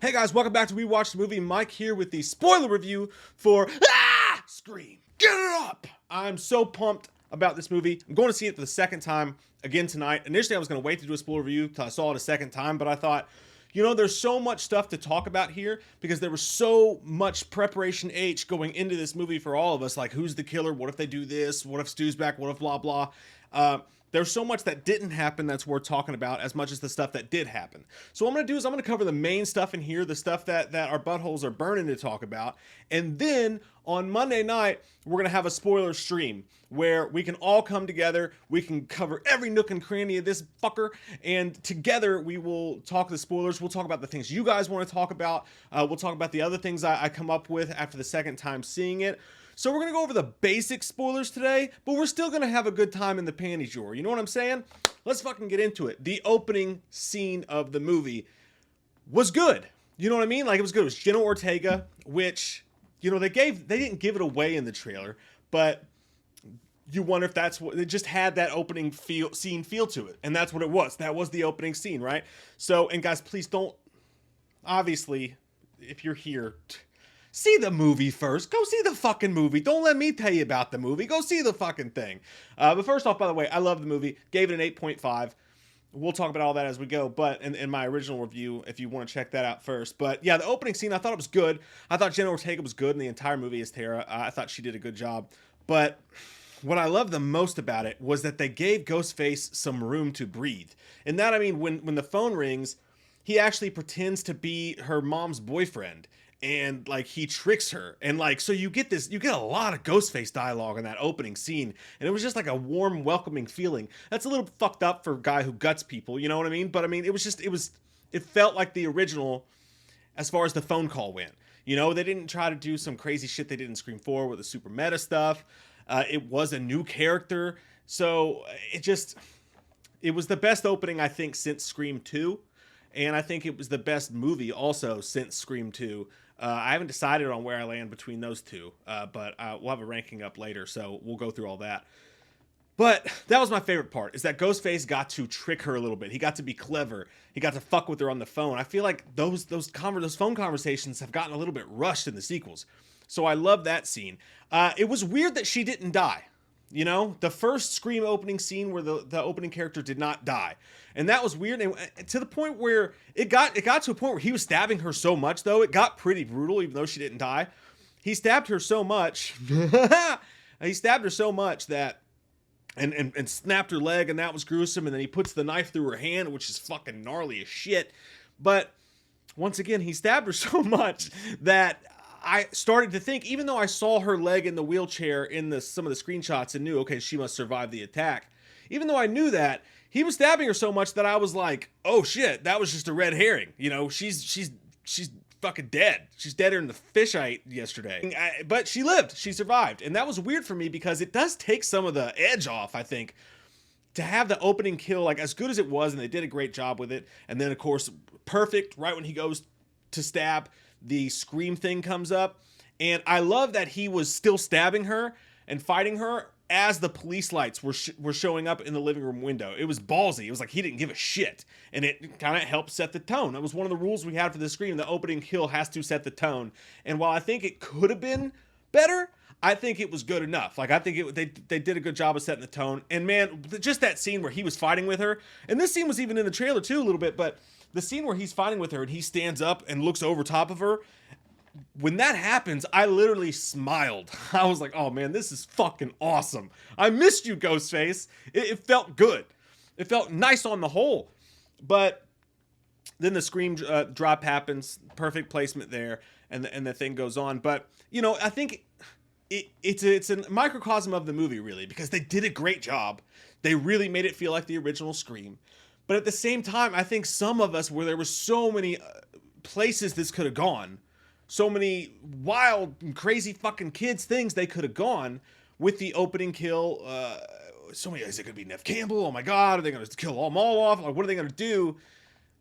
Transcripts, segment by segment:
Hey guys, welcome back to We Watched the Movie. Mike here with the spoiler review for Scream. Get it up! I'm so pumped about this movie. I'm going to see it for the second time again tonight. Initially, I was going to wait to do a spoiler review until I saw it a second time, but I thought, there's so much stuff to talk about here because there was so much preparation H going into this movie for all of us. Like, who's the killer? What if they do this? What if Stu's back? What if blah, blah? There's so much that didn't happen that's worth talking about as much as the stuff that did happen. So what I'm going to do is I'm going to cover the main stuff in here, the stuff that our buttholes are burning to talk about. And then on Monday night, we're going to have a spoiler stream where we can all come together. We can cover every nook and cranny of this fucker. And together we will talk the spoilers. We'll talk about the things you guys want to talk about. We'll talk about the other things I come up with after the second time seeing it. So we're going to go over the basic spoilers today, but we're still going to have a good time in the panty drawer. You know what I'm saying? Let's fucking get into it. The opening scene of the movie was good. You know what I mean? Like, it was good. It was Jenna Ortega, which, they didn't give it away in the trailer, but you wonder if that's what, it just had that opening scene feel to it. And that's what it was. That was the opening scene, right? So, and guys, please don't, obviously, if you're here, see the movie first. Go see the fucking movie. Don't let me tell you about the movie. Go see the fucking thing. But first off, by the way, I love the movie. Gave it an 8.5. We'll talk about all that as we go. But in my original review, if you want to check that out first. But yeah, the opening scene, I thought it was good. I thought Jenna Ortega was good in the entire movie as Tara. I thought she did a good job. But what I loved the most about it was that they gave Ghostface some room to breathe. And that, I mean, when the phone rings, he actually pretends to be her mom's boyfriend. And like, he tricks her, and like, so you get a lot of Ghostface dialogue in that opening scene, and it was just like a warm, welcoming feeling. That's a little fucked up for a guy who guts people, you know what I mean? But I mean, it felt like the original as far as the phone call went. They didn't try to do some crazy shit they did in Scream 4 with the super meta stuff. It was a new character, so it was the best opening, I think, since Scream 2. And I think it was the best movie also since Scream 2. I haven't decided on where I land between those two, but we'll have a ranking up later, so we'll go through all that. But that was my favorite part, is that Ghostface got to trick her a little bit. He got to be clever. He got to fuck with her on the phone. I feel like those phone conversations have gotten a little bit rushed in the sequels. So I love that scene. It was weird that she didn't die. The first Scream opening scene where the opening character did not die. And that was weird. And to the point where it got to a point where he was stabbing her so much, though. It got pretty brutal, even though she didn't die. He stabbed her so much. He stabbed her so much that and snapped her leg, and that was gruesome. And then he puts the knife through her hand, which is fucking gnarly as shit. But once again, he stabbed her so much that I started to think, even though I saw her leg in the wheelchair in some of the screenshots and knew, okay, she must survive the attack. Even though I knew that, he was stabbing her so much that I was like, oh shit, that was just a red herring. She's fucking dead. She's deader than the fish I ate yesterday. But she lived. She survived. And that was weird for me because it does take some of the edge off, I think, to have the opening kill, like, as good as it was, and they did a great job with it. And then, of course, perfect, right when he goes to stab, the scream thing comes up. And I love that he was still stabbing her and fighting her as the police lights were showing up in the living room window. It was ballsy. It was like he didn't give a shit. And it kind of helped set the tone. That was one of the rules we had for the Scream. The opening kill has to set the tone. And while I think it could have been better, I think it was good enough. Like, I think they did a good job of setting the tone. And man, just that scene where he was fighting with her. And this scene was even in the trailer too a little bit, but the scene where he's fighting with her and he stands up and looks over top of her, when that happens, I literally smiled. I was like, oh man, this is fucking awesome. I missed you, Ghostface. It felt good. It felt nice on the whole. But then the scream drop happens, perfect placement there, and the thing goes on. But, I think it's a microcosm of the movie, really, because they did a great job. They really made it feel like the original Scream. But at the same time, I think some of us, where there were so many places this could have gone, so many wild and crazy fucking kids things they could have gone with the opening kill. So many, is it going to be Nev Campbell? Oh my God, are they going to kill them all off? Like, what are they going to do?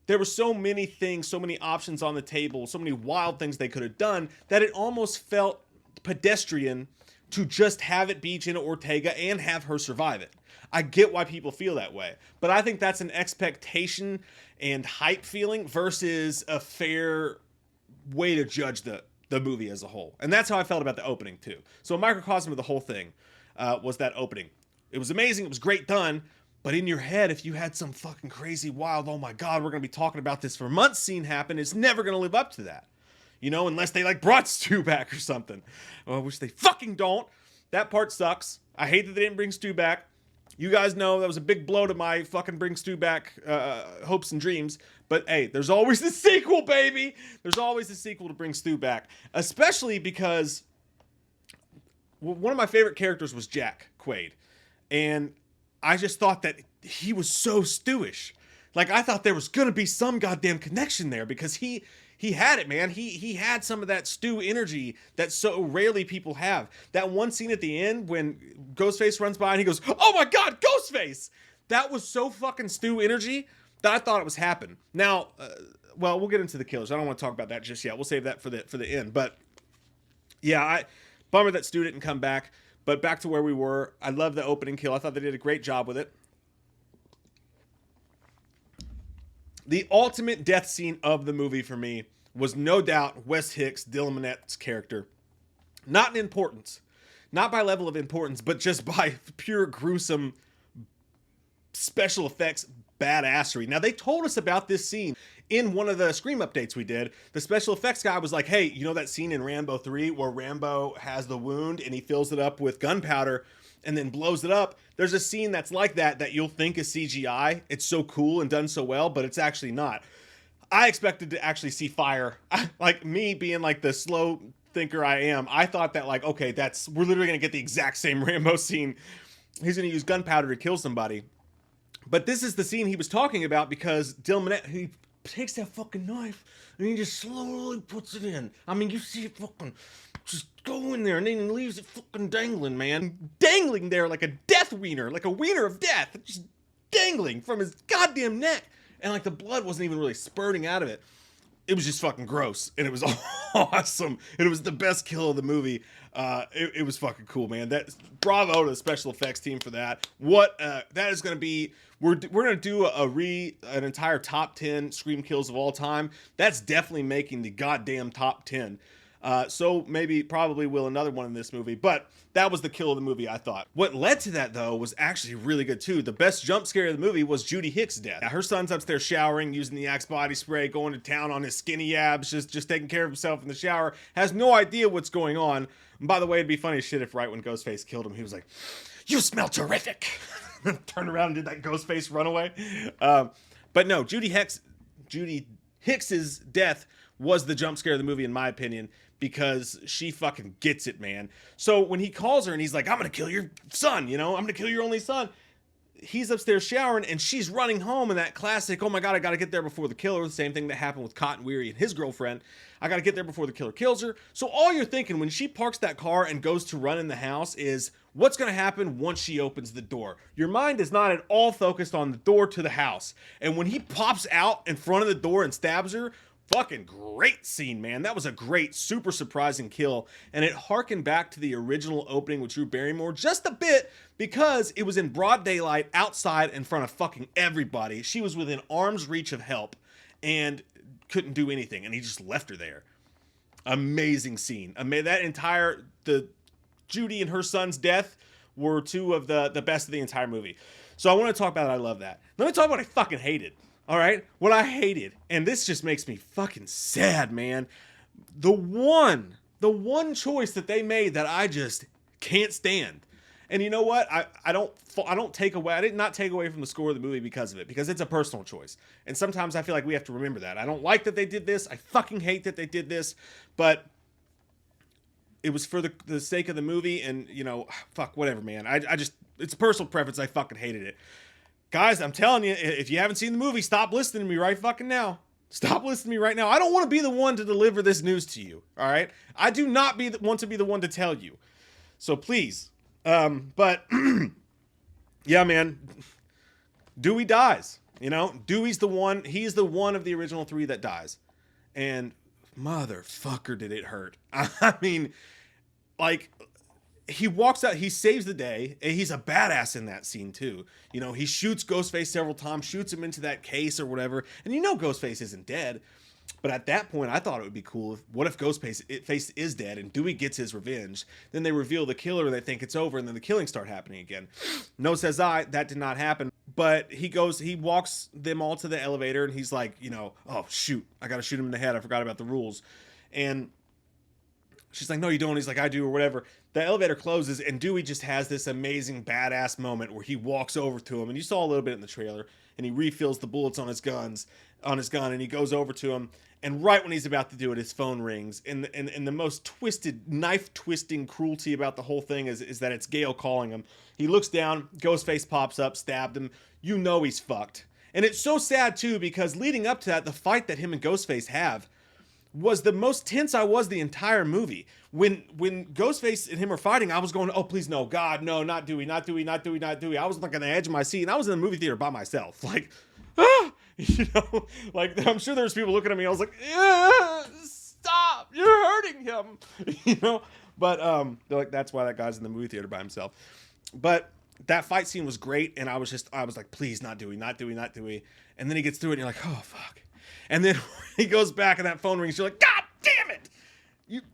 There were so many things, so many options on the table, so many wild things they could have done that it almost felt pedestrian to just have it be Jenna Ortega and have her survive it. I get why people feel that way, but I think that's an expectation and hype feeling versus a fair way to judge the movie as a whole. And that's how I felt about the opening too. So a microcosm of the whole thing was that opening. It was amazing. It was great done. But in your head, if you had some fucking crazy, wild, oh my God, we're going to be talking about this for months scene happen, it's never going to live up to that. You know, unless they like brought Stu back or something. Which they fucking don't. That part sucks. I hate that they didn't bring Stu back. You guys know that was a big blow to my fucking bring Stu back hopes and dreams. But hey, there's always the sequel, baby. There's always the sequel to bring Stu back. Especially because one of my favorite characters was Jack Quaid. And I just thought that he was so Stewish. Like, I thought there was going to be some goddamn connection there because he had it, man. He had some of that Stu energy that so rarely people have. That one scene at the end when Ghostface runs by and he goes, oh my God, Ghostface! That was so fucking Stu energy that I thought it was happening. Now, well, we'll get into the killers. I don't want to talk about that just yet. We'll save that for the end. But yeah, bummer that Stu didn't come back. But back to where we were. I love the opening kill. I thought they did a great job with it. The ultimate death scene of the movie for me was no doubt Wes Hicks, Dylan Minette's character. Not in importance. Not by level of importance, but just by pure gruesome special effects badassery. Now, they told us about this scene in one of the Scream updates we did. The special effects guy was like, hey, you know that scene in Rambo 3 where Rambo has the wound and he fills it up with gunpowder and then blows it up? There's a scene that's like that you'll think is CGI. It's so cool and done so well, but it's actually not. I expected to actually see fire. Like, me being like the slow thinker I am, I thought that like, okay, we're literally gonna get the exact same Rambo scene. He's gonna use gunpowder to kill somebody. But this is the scene he was talking about because Dylan Minette, he takes that fucking knife and he just slowly puts it in. I mean, you see it fucking just go in there and then he leaves it fucking dangling, man. Dangling there like a death wiener, like a wiener of death. Just dangling from his goddamn neck. And like the blood wasn't even really spurting out of it. It was just fucking gross. And it was awesome. And it was the best kill of the movie. It was fucking cool, man. Bravo to the special effects team for that. That is going to be, we're going to do an entire top 10 Scream kills of all time. That's definitely making the goddamn top 10. So probably will another one in this movie, but that was the kill of the movie, I thought. What led to that though was actually really good too. The best jump scare of the movie was Judy Hicks' death. Now, her son's upstairs showering, using the Axe body spray, going to town on his skinny abs, just taking care of himself in the shower, has no idea what's going on. And by the way, it'd be funny as shit if right when Ghostface killed him, he was like, "You smell terrific." Turned around and did that Ghostface runaway. But no, Judy Hicks's death was the jump scare of the movie, in my opinion, because she fucking gets it, man. So when he calls her and he's like, I'm gonna kill your son, I'm gonna kill your only son. He's upstairs showering and she's running home in that classic, oh my God, I gotta get there before the killer. The same thing that happened with Cotton Weary and his girlfriend. I gotta get there before the killer kills her. So all you're thinking when she parks that car and goes to run in the house is, what's gonna happen once she opens the door? Your mind is not at all focused on the door to the house. And when he pops out in front of the door and stabs her, fucking great scene, man. That was a great, super surprising kill. And it harkened back to the original opening with Drew Barrymore just a bit because it was in broad daylight outside in front of fucking everybody. She was within arm's reach of help and couldn't do anything. And he just left her there. Amazing scene. The Judy and her son's death were two of the best of the entire movie. So I want to talk about it. I love that. Let me talk about what I fucking hated. All right, what I hated, and this just makes me fucking sad, man. The one choice that they made that I just can't stand. And you know what? I don't take away. I did not take away from the score of the movie because of it, because it's a personal choice. And sometimes I feel like we have to remember that. I don't like that they did this. I fucking hate that they did this, but it was for the sake of the movie, and fuck whatever, man. I just, it's personal preference. I fucking hated it. Guys, I'm telling you, if you haven't seen the movie, stop listening to me right fucking now. Stop listening to me right now. I don't want to be the one to deliver this news to you, all right? I do not want to be the one to tell you. So please. But, yeah, man. Dewey dies, Dewey's the one. He's the one of the original three that dies. And motherfucker, did it hurt. I mean, like, he walks out, he saves the day, and he's a badass in that scene too. He shoots Ghostface several times, shoots him into that case or whatever, and Ghostface isn't dead, But at that point, I thought it would be cool. What if Ghostface is dead and Dewey gets his revenge? Then they reveal the killer and they think it's over, and then the killings start happening again. No, says I, that did not happen. But he walks them all to the elevator, and he's like, oh, shoot, I got to shoot him in the head. I forgot about the rules. And she's like, no, you don't. He's like, I do, or whatever. The elevator closes, and Dewey just has this amazing badass moment where he walks over to him, and you saw a little bit in the trailer, and he refills the bullets on his gun, and he goes over to him, and right when he's about to do it, his phone rings, and the most twisted, knife-twisting cruelty about the whole thing is that it's Gale calling him. He looks down, Ghostface pops up, stabbed him. You know he's fucked. And it's so sad, too, because leading up to that, the fight that him and Ghostface have was the most tense I was the entire movie. When Ghostface and him are fighting, I was going, oh, please, no, God, no, not Dewey, not Dewey, not Dewey, not Dewey. I was like on the edge of my seat, and I was in the movie theater by myself. Like, like I'm sure there's people looking at me. I was like, stop, you're hurting him, But they're like, that's why that guy's in the movie theater by himself. But that fight scene was great, and I was like, please, not Dewey, not Dewey, not Dewey. And then he gets through it, and you're like, oh, fuck. And then he goes back and that phone rings. You're like, God damn it!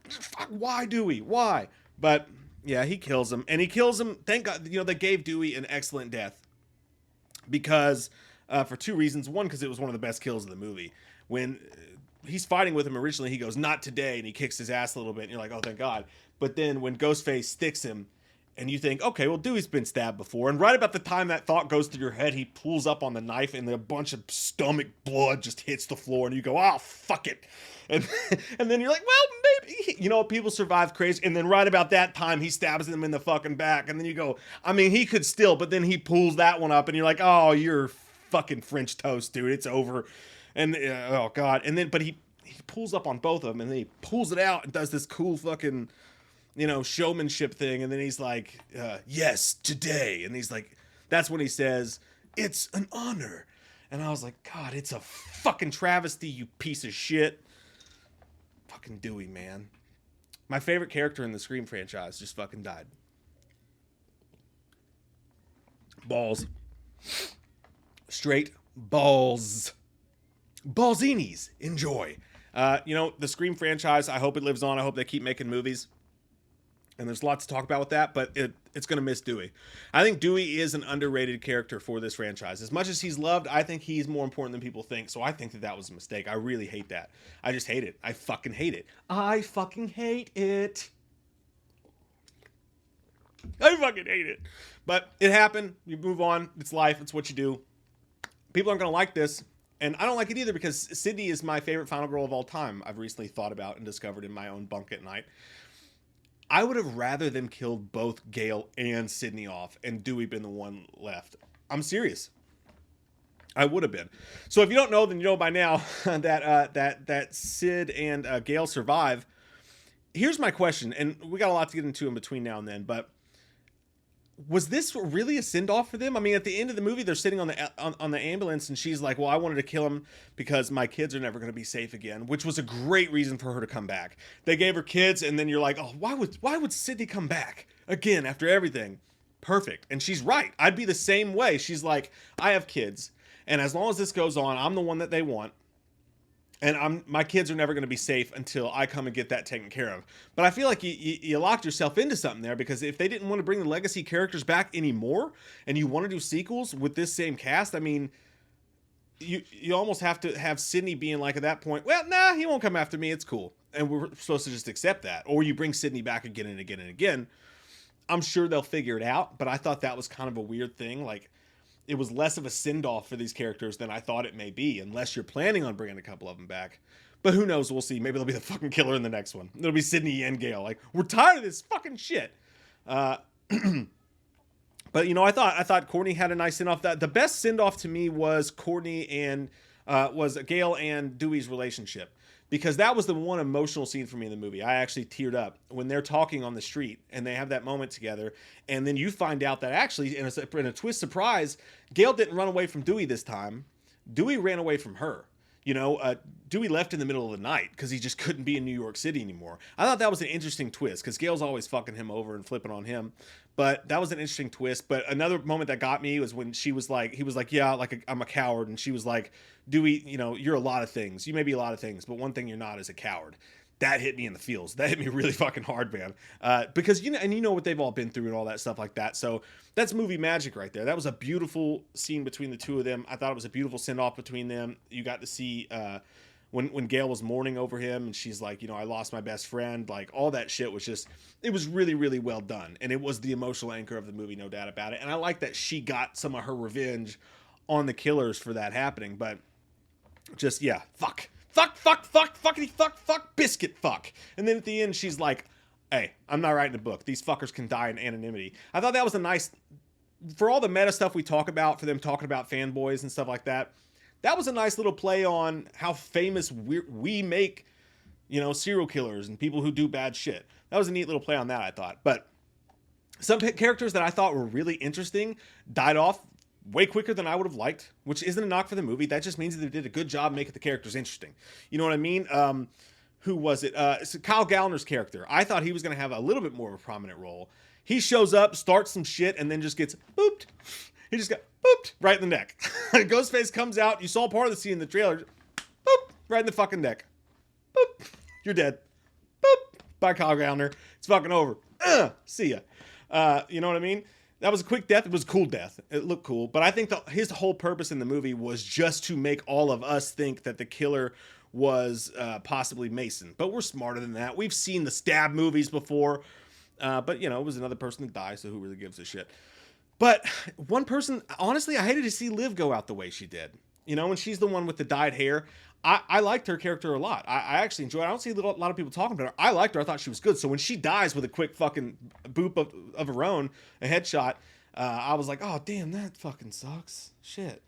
Fuck, why Dewey? Why? But yeah, he kills him. And he kills him. Thank God, they gave Dewey an excellent death. Because, for two reasons. One, because it was one of the best kills of the movie. When he's fighting with him originally, he goes, not today. And he kicks his ass a little bit. And you're like, oh, thank God. But then when Ghostface sticks him, and you think, okay, well, Dewey's been stabbed before. And right about the time that thought goes through your head, he pulls up on the knife and a bunch of stomach blood just hits the floor. And you go, oh, fuck it. And then you're like, well, maybe, people survive crazy. And then right about that time, he stabs them in the fucking back. And then you go, I mean, he could still, but then he pulls that one up and you're like, oh, you're fucking French toast, dude. It's over. And, oh, God. And then, but he pulls up on both of them and then he pulls it out and does this cool fucking, showmanship thing. And then he's like, yes, today. And he's like, that's when he says, it's an honor. And I was like, God, it's a fucking travesty, you piece of shit. Fucking Dewey, man. My favorite character in the Scream franchise just fucking died. Balls. Straight balls. Ballsinis. Enjoy. The Scream franchise, I hope it lives on. I hope they keep making movies. And there's lots to talk about with that, but it's going to miss Dewey. I think Dewey is an underrated character for this franchise. As much as he's loved, I think he's more important than people think. So I think that was a mistake. I really hate that. I just hate it. I fucking hate it. I fucking hate it. I fucking hate it. But it happened. You move on. It's life. It's what you do. People aren't going to like this. And I don't like it either because Sydney is my favorite final girl of all time. I've recently thought about and discovered in my own bunk at night. I would have rather them killed both Gale and Sydney off and Dewey been the one left. I'm serious. I would have been. So if you don't know, then you know by now that Sid and Gale survive. Here's my question, and we got a lot to get into in between now and then, but was this really a send-off for them? I mean, at the end of the movie, they're sitting on the ambulance, and she's like, well, I wanted to kill him because my kids are never going to be safe again, which was a great reason for her to come back. They gave her kids, and then you're like, oh, why would Sydney come back again after everything? Perfect. And she's right. I'd be the same way. She's like, I have kids, and as long as this goes on, I'm the one that they want. And my kids are never going to be safe until I come and get that taken care of. But I feel like you locked yourself into something there because if they didn't want to bring the legacy characters back anymore and you want to do sequels with this same cast, I mean, you almost have to have Sydney being like at that point, well, nah, he won't come after me. It's cool. And we're supposed to just accept that. Or you bring Sydney back again and again and again. I'm sure they'll figure it out. But I thought that was kind of a weird thing. Like, it was less of a send-off for these characters than I thought it may be, unless you're planning on bringing a couple of them back. But who knows? We'll see. Maybe they'll be the fucking killer in the next one. It'll be Sydney and Gale. Like, we're tired of this fucking shit. But, I thought Courtney had a nice send-off. The best send-off to me was Courtney and was Gale and Dewey's relationship. Because that was the one emotional scene for me in the movie. I actually teared up when they're talking on the street and they have that moment together. And then you find out that actually, in a twist surprise, Gale didn't run away from Dewey this time. Dewey ran away from her. Dewey left in the middle of the night because he just couldn't be in New York City anymore. I thought that was an interesting twist because Gale's always fucking him over and flipping on him. But that was an interesting twist. But another moment that got me was when he was like, yeah, like I'm a coward. And she was like, Dewey, you're a lot of things. You may be a lot of things, but one thing you're not is a coward. That hit me in the feels. That hit me really fucking hard, man. Because, you know what they've all been through and all that stuff like that. So that's movie magic right there. That was a beautiful scene between the two of them. I thought it was a beautiful send-off between them. You got to see when Gail was mourning over him and she's like, I lost my best friend. Like, all that shit was just, it was really, really well done. And it was the emotional anchor of the movie, no doubt about it. And I like that she got some of her revenge on the killers for that happening. But just, yeah, fuck, fuckity fuck, biscuit fuck. And then at the end, she's like, hey, I'm not writing a book. These fuckers can die in anonymity. I thought that was a nice, for all the meta stuff we talk about, for them talking about fanboys and stuff like that, that was a nice little play on how famous we make, serial killers and people who do bad shit. That was a neat little play on that, I thought. But some characters that I thought were really interesting died off way quicker than I would have liked, which isn't a knock for the movie. That just means that they did a good job making the characters interesting. You know what I mean? Who was it? So Kyle Gallander's character. I thought he was going to have a little bit more of a prominent role. He shows up, starts some shit, and then just gets booped. He just got booped right in the neck. Ghostface comes out. You saw part of the scene in the trailer. Boop, right in the fucking neck. Boop, you're dead. Boop, bye Kyle Gallander. It's fucking over. See ya. You know what I mean? That was a quick death. It was a cool death. It looked cool. But I think his whole purpose in the movie was just to make all of us think that the killer was possibly Mason. But we're smarter than that. We've seen the stab movies before. But, it was another person that died, so who really gives a shit? But one person, honestly, I hated to see Liv go out the way she did. And she's the one with the dyed hair. I liked her character a lot. I actually enjoyed it. I don't see a lot of people talking about her. I liked her. I thought she was good. So when she dies with a quick fucking boop of her own, a headshot, I was like, oh, damn, that fucking sucks. Shit.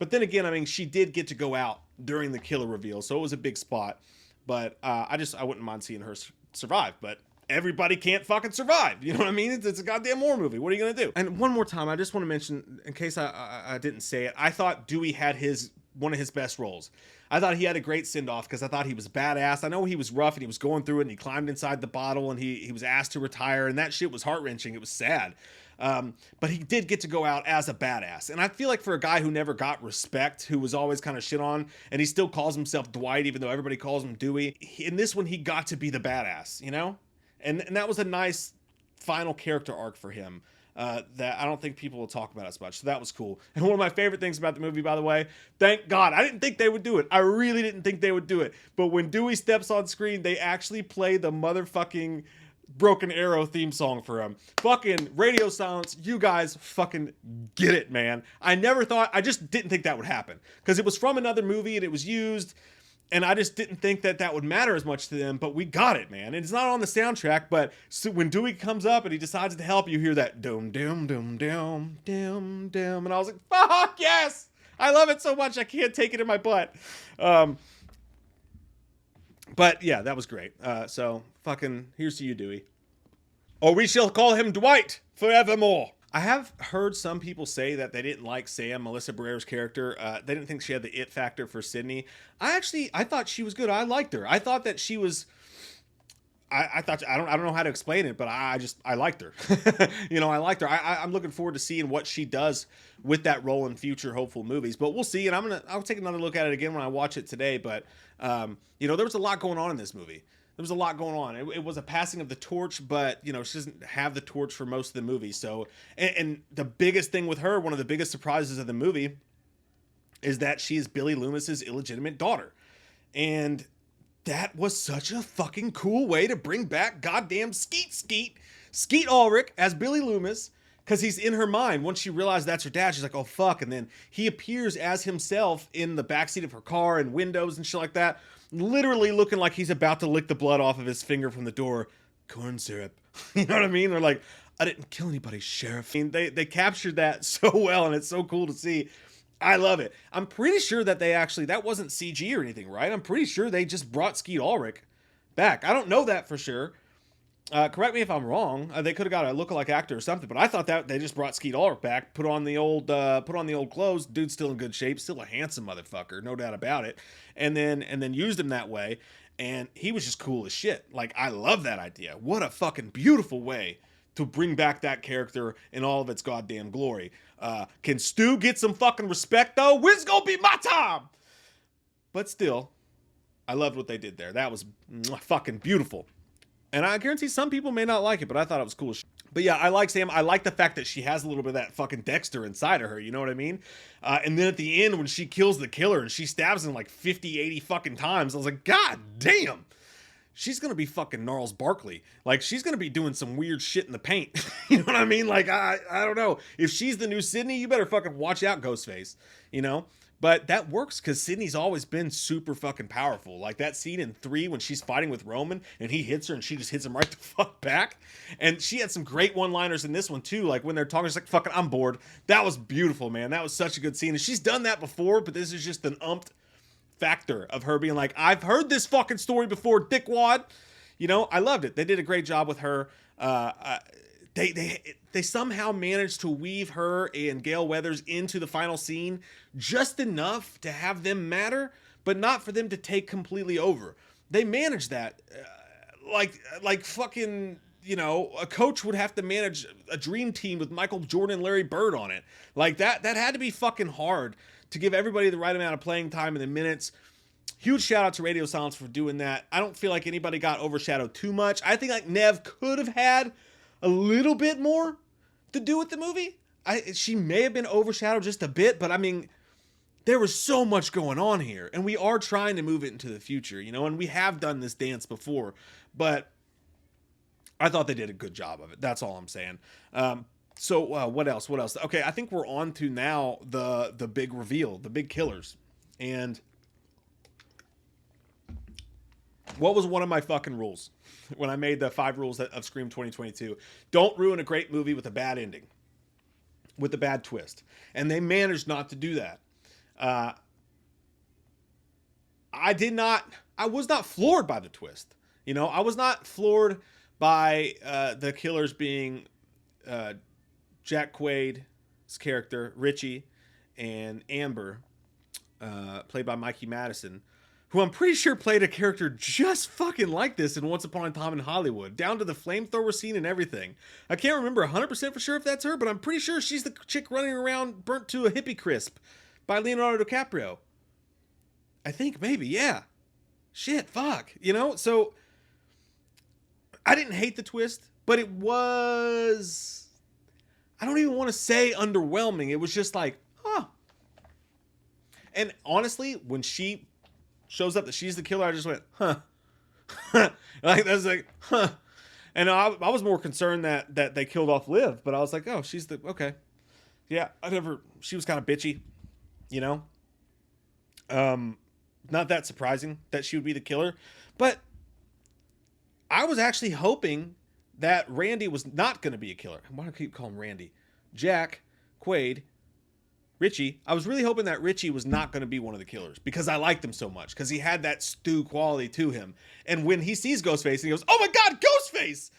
But then again, I mean, she did get to go out during the killer reveal, so it was a big spot. But I wouldn't mind seeing her survive. But everybody can't fucking survive. You know what I mean? It's a goddamn horror movie. What are you going to do? And one more time, I just want to mention, in case I didn't say it, I thought Dewey had one of his best roles. I thought he had a great send-off because I thought he was badass. I know he was rough and he was going through it and he climbed inside the bottle and he was asked to retire and that shit was heart-wrenching. It was sad. But he did get to go out as a badass. And I feel like for a guy who never got respect, who was always kind of shit on, and he still calls himself Dwight even though everybody calls him Dewey, in this one he got to be the badass, And that was a nice final character arc for him. That I don't think people will talk about as much. So that was cool. And one of my favorite things about the movie, by the way, thank God, I didn't think they would do it. I really didn't think they would do it. But when Dewey steps on screen, they actually play the motherfucking Broken Arrow theme song for him. Fucking radio silence. You guys fucking get it, man. I just didn't think that would happen. Because it was from another movie and it was used. And I just didn't think that would matter as much to them, but we got it, man. And it's not on the soundtrack, but so when Dewey comes up and he decides to help, you hear that dum dum dum dum dum dum, and I was like, "Fuck yes! I love it so much I can't take it in my butt." But yeah, that was great. So fucking here's to you, Dewey. Or we shall call him Dwight forevermore. I have heard some people say that they didn't like Sam, Melissa Barrera's character. They didn't think she had the it factor for Sydney. I thought she was good. I liked her. I thought that she was. I don't know how to explain it, but I liked her. I liked her. I'm looking forward to seeing what she does with that role in future hopeful movies. But we'll see. And I'll take another look at it again when I watch it today. But there was a lot going on in this movie. There was a lot going on. It was a passing of the torch, but, she doesn't have the torch for most of the movie. So, and the biggest thing with her, one of the biggest surprises of the movie, is that she is Billy Loomis's illegitimate daughter. And that was such a fucking cool way to bring back goddamn Skeet Ulrich as Billy Loomis. Because he's in her mind. Once she realized that's her dad, she's like, oh, fuck. And then he appears as himself in the backseat of her car and windows and shit like that. Literally looking like he's about to lick the blood off of his finger from the door. Corn syrup. You know what I mean? They're like, I didn't kill anybody, Sheriff. I mean, they captured that so well, and it's so cool to see. I love it. I'm pretty sure that that wasn't CG or anything, right? I'm pretty sure they just brought Skeet Ulrich back. I don't know that for sure. Correct me if I'm wrong. They could have got a lookalike actor or something, but I thought that they just brought Skeet Ulrich back, put on the old clothes. Dude's still in good shape, still a handsome motherfucker, no doubt about it. And then used him that way, and he was just cool as shit. Like, I love that idea. What a fucking beautiful way to bring back that character in all of its goddamn glory. Can Stu get some fucking respect though? When's gonna be my time? But still, I loved what they did there. That was fucking beautiful. And I guarantee some people may not like it, but I thought it was cool. But yeah, I like Sam. I like the fact that she has a little bit of that fucking Dexter inside of her. You know what I mean? And then at the end, when she kills the killer and she stabs him like 50, 80 fucking times, I was like, God damn. She's going to be fucking Gnarls Barkley. Like, she's going to be doing some weird shit in the paint. You know what I mean? Like, I don't know. If she's the new Sydney, you better fucking watch out, Ghostface. You know? But that works because Sydney's always been super fucking powerful. Like that scene in 3 when she's fighting with Roman and he hits her and she just hits him right the fuck back. And she had some great one-liners in this one too. Like when they're talking, she's like, fucking, I'm bored. That was beautiful, man. That was such a good scene. And she's done that before, but this is just an umped factor of her being like, I've heard this fucking story before, dickwad. You know, I loved it. They did a great job with her. They somehow managed to weave her and Gale Weathers into the final scene just enough to have them matter, but not for them to take completely over. They managed that like fucking, you know, a coach would have to manage a dream team with Michael Jordan and Larry Bird on it. Like that had to be fucking hard to give everybody the right amount of playing time in the minutes. Huge shout out to Radio Silence for doing that. I don't feel like anybody got overshadowed too much. I think like Nev could have had a little bit more to do with the movie. She may have been overshadowed just a bit, but I mean, there was so much going on here, and we are trying to move it into the future, you know, and we have done this dance before, but I thought they did a good job of it. That's all I'm saying. So what else? Okay, I think we're on to now the big reveal, the big killers. And what was one of my fucking rules when I made the 5 rules of Scream 2022? Don't ruin a great movie with a bad ending, with a bad twist. And they managed not to do that. I was not floored by the twist. You know, I was not floored by the killers being Jack Quaid's character, Richie, and Amber, played by Mikey Madison, who I'm pretty sure played a character just fucking like this in Once Upon a Time in Hollywood, down to the flamethrower scene and everything. I can't remember 100% for sure if that's her, but I'm pretty sure she's the chick running around burnt to a hippie crisp by Leonardo DiCaprio. I think maybe, yeah. Shit, fuck. You know, so I didn't hate the twist, but it was, I don't even want to say underwhelming. It was just like, huh. And honestly, when she shows up that she's the killer, I just went, huh. Like, that's like, huh. And I was more concerned that they killed off Liv, but I was like, oh, she's the, okay. Yeah, she was kind of bitchy, you know? Not that surprising that she would be the killer, but I was actually hoping that Randy was not going to be a killer. Why do I keep calling him Randy? Jack, Quaid, Richie. I was really hoping that Richie was not going to be one of the killers because I liked him so much, because he had that Stu quality to him. And when he sees Ghostface and he goes, oh my God, Ghostface!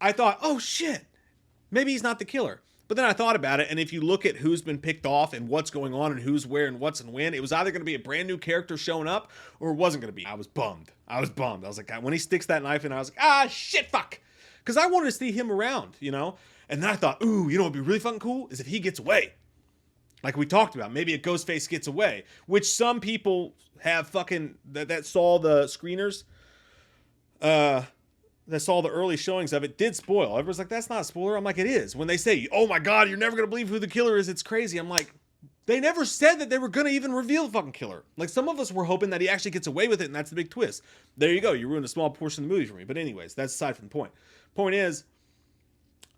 I thought, oh shit, maybe he's not the killer. But then I thought about it, and if you look at who's been picked off and what's going on and who's where and what's and when, it was either going to be a brand new character showing up or it wasn't going to be. I was bummed. I was like, when he sticks that knife in, I was like, ah, shit, fuck. Because I wanted to see him around, you know? And then I thought, ooh, you know what would be really fucking cool is if he gets away. Like we talked about, maybe a Ghostface gets away, which some people have fucking, that saw the screeners, that saw the early showings of it, did spoil. Everyone's like, that's not a spoiler. I'm like, it is. When they say, oh my God, you're never going to believe who the killer is, it's crazy. I'm like, they never said that they were going to even reveal the fucking killer. Like, some of us were hoping that he actually gets away with it, and that's the big twist. There you go. You ruined a small portion of the movie for me. But anyways, that's aside from the point. Point is,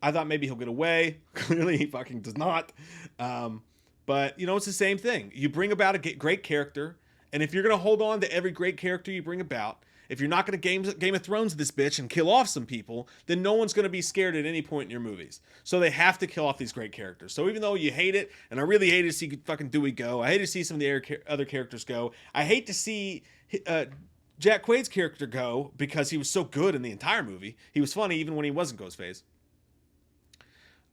I thought maybe he'll get away. Clearly, he fucking does not. But, you know, it's the same thing. You bring about a great character, and if you're going to hold on to every great character you bring about, if you're not going to Game of Thrones this bitch and kill off some people, then no one's going to be scared at any point in your movies. So they have to kill off these great characters. So even though you hate it, and I really hated to see fucking Dewey go, I hate to see some of the other characters go, I hate to see Jack Quaid's character go because he was so good in the entire movie. He was funny even when he wasn't Ghostface.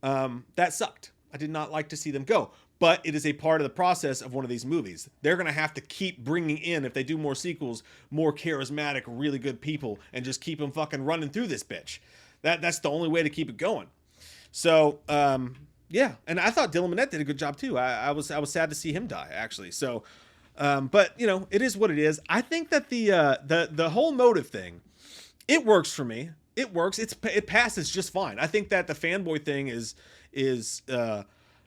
That sucked. I did not like to see them go. But it is a part of the process of one of these movies. They're going to have to keep bringing in, if they do more sequels, more charismatic, really good people, and just keep them fucking running through this bitch. That's the only way to keep it going. So, yeah, and I thought Dylan Minnette did a good job too. I was sad to see him die, actually. So, but you know, it is what it is. I think that the whole motive thing, it works for me. It works. It passes just fine. I think that the fanboy thing is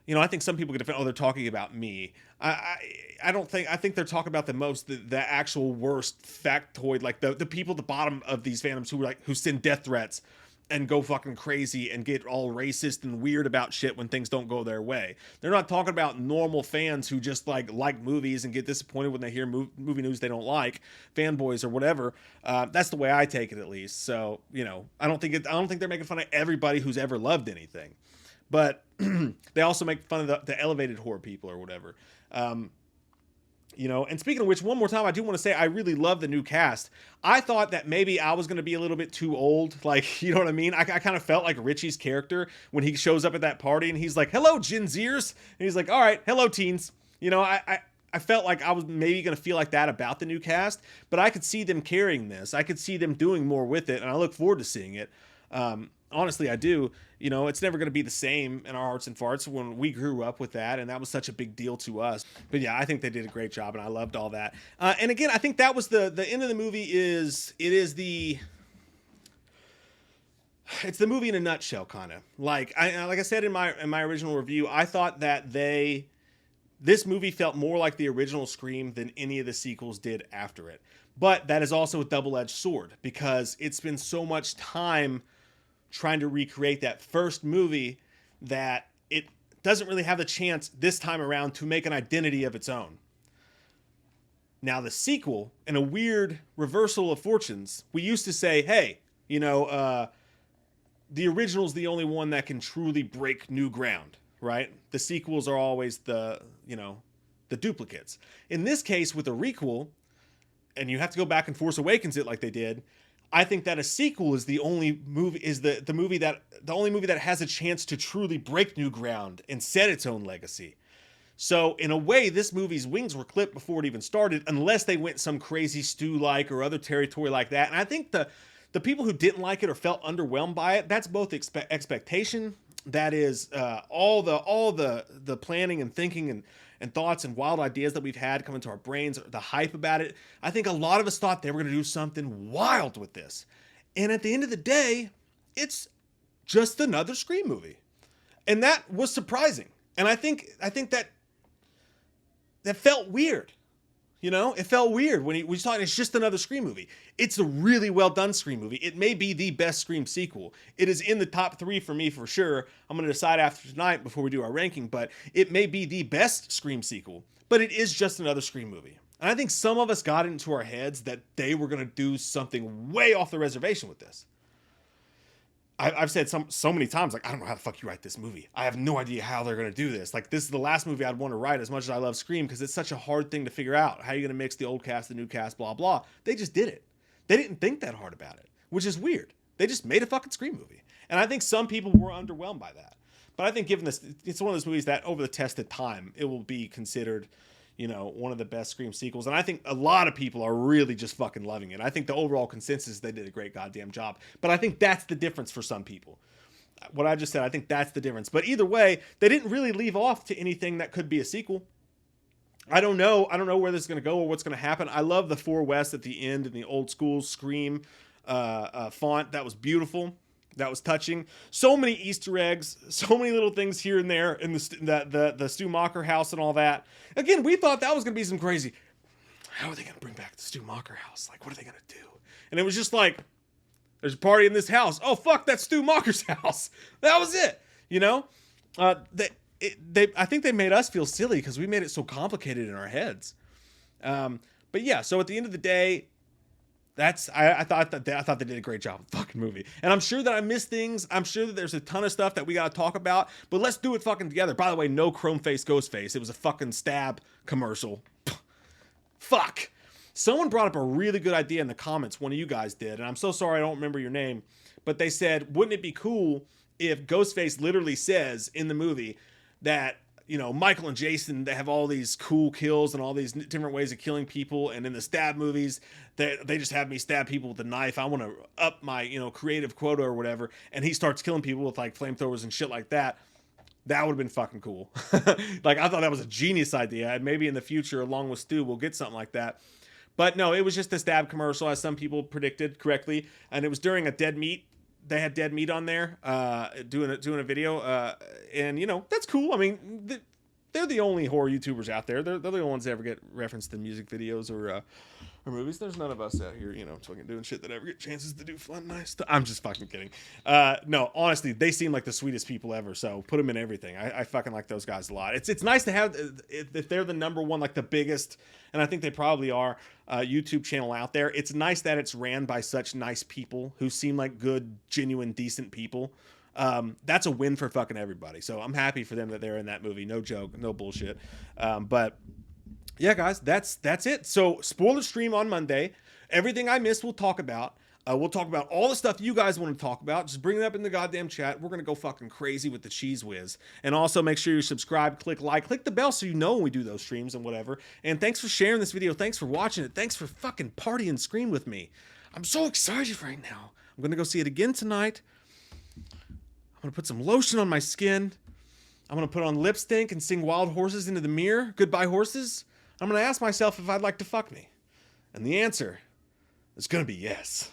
you know, I think some people get offended. Oh, they're talking about me. I don't think. I think they're talking about the actual worst factoid, like the people at the bottom of these fandoms who send death threats and go fucking crazy and get all racist and weird about shit when things don't go their way. They're not talking about normal fans who just like movies and get disappointed when they hear movie news they don't like, fanboys or whatever. That's the way I take it, at least. So, you know, I don't think they're making fun of everybody who's ever loved anything, but they also make fun of the elevated horror people or whatever. You know, and speaking of which, one more time, I do want to say I really love the new cast. I thought that maybe I was going to be a little bit too old. Like, you know what I mean? I kind of felt like Richie's character when he shows up at that party and he's like, hello, Gen Zers. And he's like, all right, hello, teens. You know, I felt like I was maybe going to feel like that about the new cast, but I could see them carrying this. I could see them doing more with it, and I look forward to seeing it. Honestly, I do. You know, it's never going to be the same in our hearts and farts when we grew up with that, and that was such a big deal to us. But yeah, I think they did a great job, and I loved all that. And again, I think that was the end of the movie. It's the movie in a nutshell, kind of. Like I said in my original review, I thought that this movie felt more like the original Scream than any of the sequels did after it. But that is also a double-edged sword, because it's been so much time trying to recreate that first movie that it doesn't really have the chance this time around to make an identity of its own. Now the sequel, in a weird reversal of fortunes, we used to say, hey, you know, the original's the only one that can truly break new ground, right? The sequels are always the duplicates. In this case, with a requel, and you have to go back and Force Awakens it like they did, I think that a sequel is the only movie that has a chance to truly break new ground and set its own legacy. So in a way, this movie's wings were clipped before it even started, unless they went some crazy Stu-like or other territory like that. And I think the people who didn't like it or felt underwhelmed by it, that's both expectation. That is all the planning and thinking and thoughts and wild ideas that we've had come into our brains, the hype about it. I think a lot of us thought they were going to do something wild with this. And at the end of the day, it's just another Scream movie. And that was surprising. And I think that felt weird. You know, it felt weird when we thought it's just another Scream movie. It's a really well done Scream movie. It may be the best Scream sequel. It is in the top 3 for me for sure. I'm going to decide after tonight before we do our ranking, but it may be the best Scream sequel, but it is just another Scream movie. And I think some of us got into our heads that they were going to do something way off the reservation with this. I've said so many times, like, I don't know how the fuck you write this movie. I have no idea how they're going to do this. Like, this is the last movie I'd want to write, as much as I love Scream, because it's such a hard thing to figure out. How are you going to mix the old cast, the new cast, blah, blah. They just did it. They didn't think that hard about it, which is weird. They just made a fucking Scream movie. And I think some people were underwhelmed by that. But I think given this, it's one of those movies that over the test of time, it will be considered, you know, one of the best Scream sequels. And I think a lot of people are really just fucking loving it. I think the overall consensus is they did a great goddamn job. But I think that's the difference for some people. What I just said, I think that's the difference. But either way, they didn't really leave off to anything that could be a sequel. I don't know where this is going to go or what's going to happen. I love the 4 West at the end and the old school Scream font. That was beautiful. That was touching. So many Easter eggs, so many little things here and there in the Stu Macher house and all that. Again, we thought that was going to be some crazy. How are they going to bring back the Stu Macher house? Like, what are they going to do? And it was just like, there's a party in this house. Oh, fuck, that's Stu Macher's house. That was it. You know? I think they made us feel silly because we made it so complicated in our heads. But yeah, so at the end of the day, I thought they did a great job with the fucking movie. And I'm sure that I missed things. I'm sure that there's a ton of stuff that we got to talk about. But let's do it fucking together. By the way, no chrome face, ghost face. It was a fucking stab commercial. Fuck. Someone brought up a really good idea in the comments. One of you guys did. And I'm so sorry I don't remember your name. But they said, wouldn't it be cool if Ghostface literally says in the movie that you know, Michael and Jason, they have all these cool kills and all these different ways of killing people. And in the stab movies, they just have me stab people with a knife. I want to up my, you know, creative quota or whatever. And he starts killing people with like flamethrowers and shit like that. That would have been fucking cool. Like, I thought that was a genius idea. And maybe in the future, along with Stu, we'll get something like that. But no, it was just a stab commercial, as some people predicted correctly. And it was during a dead meat. They had dead meat on there doing a video. And, you know, that's cool. I mean, they're the only horror YouTubers out there. They're the only ones that ever get referenced in music videos or movies. There's none of us out here, you know, fucking doing shit that ever get chances to do fun, nice stuff. I'm just fucking kidding. No, honestly, they seem like the sweetest people ever. So put them in everything. I fucking like those guys a lot. It's nice to have, if they're the number one, like the biggest, and I think they probably are, YouTube channel out there. It's nice that it's ran by such nice people who seem like good, genuine, decent people. That's a win for fucking everybody. So I'm happy for them that they're in that movie. No joke, no bullshit. But yeah, guys, that's it. So spoiler stream on Monday. Everything I missed, we'll talk about. We'll talk about all the stuff you guys want to talk about. Just bring it up in the goddamn chat. We're going to go fucking crazy with the Cheese Whiz. And also make sure you subscribe, click like, click the bell so you know when we do those streams and whatever. And thanks for sharing this video. Thanks for watching it. Thanks for fucking partying Scream with me. I'm so excited right now. I'm going to go see it again tonight. I'm going to put some lotion on my skin. I'm going to put on lipstick and sing Wild Horses into the mirror. Goodbye, horses. I'm going to ask myself if I'd like to fuck me. And the answer is going to be yes.